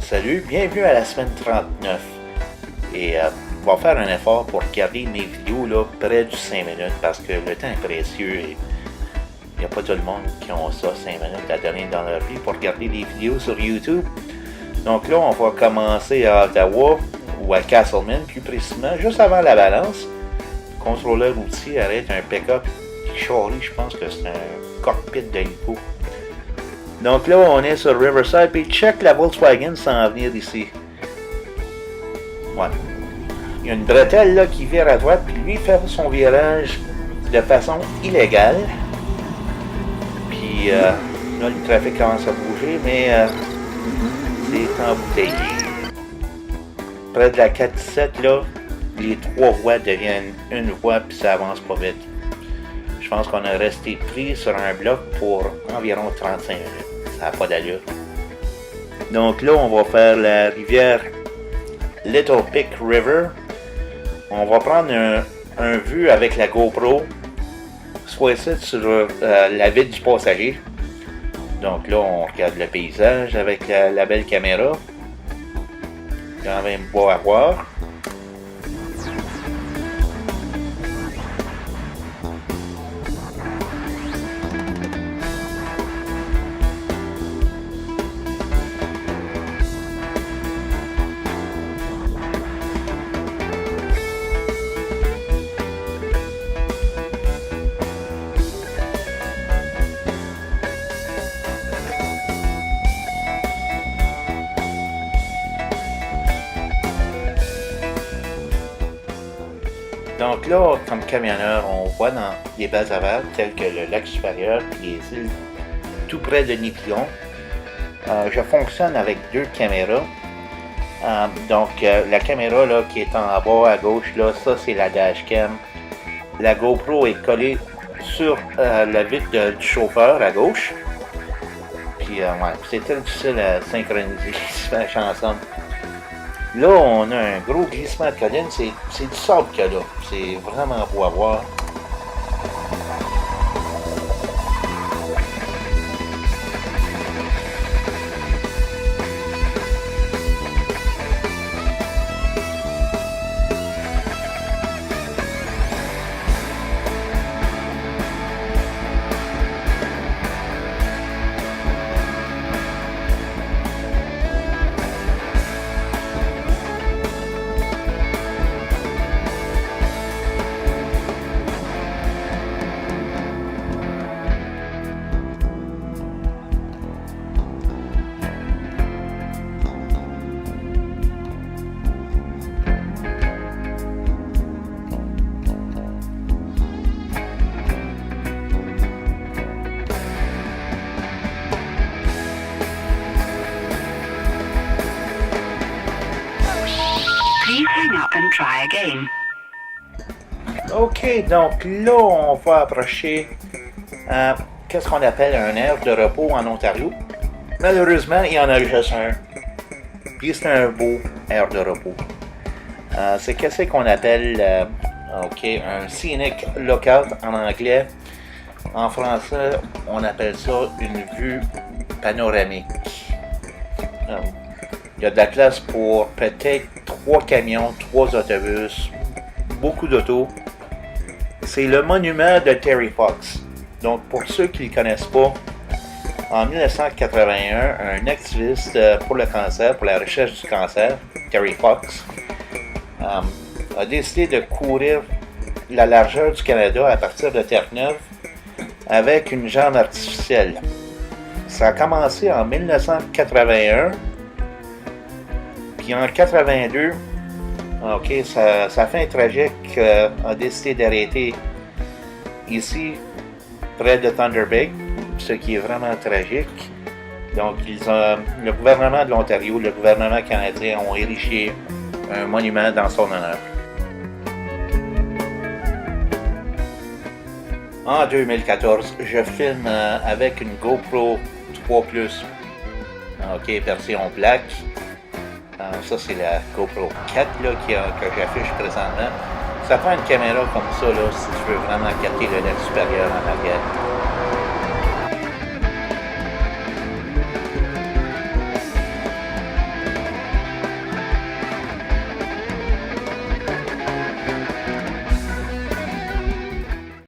Salut, bienvenue à la semaine 39. Et on va faire un effort pour garder mes vidéos là, près du 5 minutes parce que le temps est précieux et il n'y a pas tout le monde qui ont ça 5 minutes à donner dans leur vie pour regarder des vidéos sur YouTube. Donc là, on va commencer à Ottawa ou à Castleman plus précisément, juste avant la balance. Le contrôleur routier arrête un pick-up qui charrie, je pense que c'est un cockpit d'hélico. Donc là, on est sur Riverside, puis check la Volkswagen s'en venir ici. Ouais. Il y a une bretelle là qui vire à droite, puis lui fait son virage de façon illégale. Puis là, le trafic commence à bouger, mais c'est embouteillé. Près de la 4-17, là, les trois voies deviennent une voie, puis ça avance pas vite. Je pense qu'on a resté pris sur un bloc pour environ 35 minutes. Ça n'a pas d'allure. Donc là, on va faire la rivière Little Pick River. On va prendre un vue avec la GoPro. Soit ici sur la ville du passager. Donc là, on regarde le paysage avec la belle caméra. Quand même beau à voir. Donc là, comme camionneur, on voit dans les belles aval telles que le lac supérieur et les îles tout près de Nipigon. Je fonctionne avec deux caméras. Donc la caméra là, qui est en bas à gauche, là, ça c'est la dashcam. La GoPro est collée sur la vitre du chauffeur à gauche. Puis ouais, c'est très difficile à synchroniser, se mettre ensemble. Là, on a un gros glissement de colline, c'est du sable qu'il y a là. C'est vraiment beau à voir. OK, donc là, on va approcher qu'est-ce qu'on appelle un aire de repos en Ontario. Malheureusement, il y en a juste un. Puis c'est un beau aire de repos. C'est qu'est-ce qu'on appelle un scenic lookout en anglais. En français, on appelle ça une vue panoramique. Il y a de la place pour peut-être 3 camions, 3 autobus, beaucoup d'autos. C'est le monument de Terry Fox. Donc, pour ceux qui ne le connaissent pas, en 1981, un activiste pour le cancer, pour la recherche du cancer, Terry Fox, a décidé de courir la largeur du Canada à partir de Terre-Neuve avec une jambe artificielle. Ça a commencé en 1981. Puis en 82, sa fin tragique a décidé d'arrêter ici, près de Thunder Bay, ce qui est vraiment tragique. Donc, le gouvernement de l'Ontario, le gouvernement canadien ont érigé un monument dans son honneur. En 2014, je filme avec une GoPro 3 Plus, version black. Ça, c'est la GoPro 4 là, que j'affiche présentement. Ça prend une caméra comme ça là, si tu veux vraiment capter le lac supérieur en arrière.